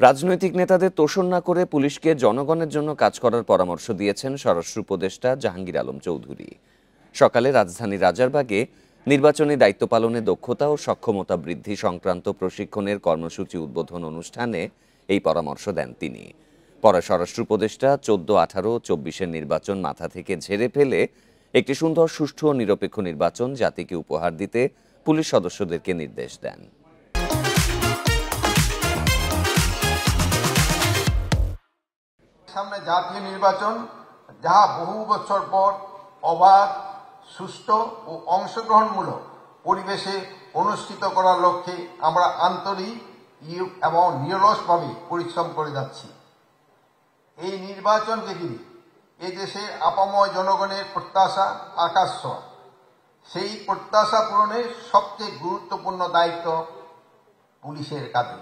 রাজনৈতিক নেতাদের তোষণ না করে পুলিশকে জনগণের জন্য কাজ করার পরামর্শ দিয়েছেন স্বরাষ্ট্র উপদেষ্টা জাহাঙ্গীর আলম চৌধুরী। সকালে রাজধানীর রাজারবাগে নির্বাচনী দায়িত্ব পালনে দক্ষতা ও সক্ষমতা বৃদ্ধি সংক্রান্ত প্রশিক্ষণের কর্মসূচি উদ্বোধন অনুষ্ঠানে এই পরামর্শ দেন তিনি। পরে স্বরাষ্ট্র উপদেষ্টা 14, 18, 24-এর নির্বাচন মাথা থেকে ঝেড়ে ফেলে একটি সুন্দর, সুষ্ঠু ও নিরপেক্ষ নির্বাচন জাতিকে উপহার দিতে পুলিশ সদস্যদেরকে নির্দেশ দেন। সামনে জাতীয় নির্বাচন, যা বহু বছর পর অবাধ, সুষ্ঠু ও অংশগ্রহণমূলক পরিবেশে অনুষ্ঠিত করার লক্ষ্যে আমরা আন্তরিক এবং নিরলসভাবে পরিশ্রম করে যাচ্ছি। এই নির্বাচনকে ঘিরে এদেশের আপাময় জনগণের প্রত্যাশা আকাশ ছোঁয়া। সেই প্রত্যাশা পূরণের সবচেয়ে গুরুত্বপূর্ণ দায়িত্ব পুলিশের কাঁধে।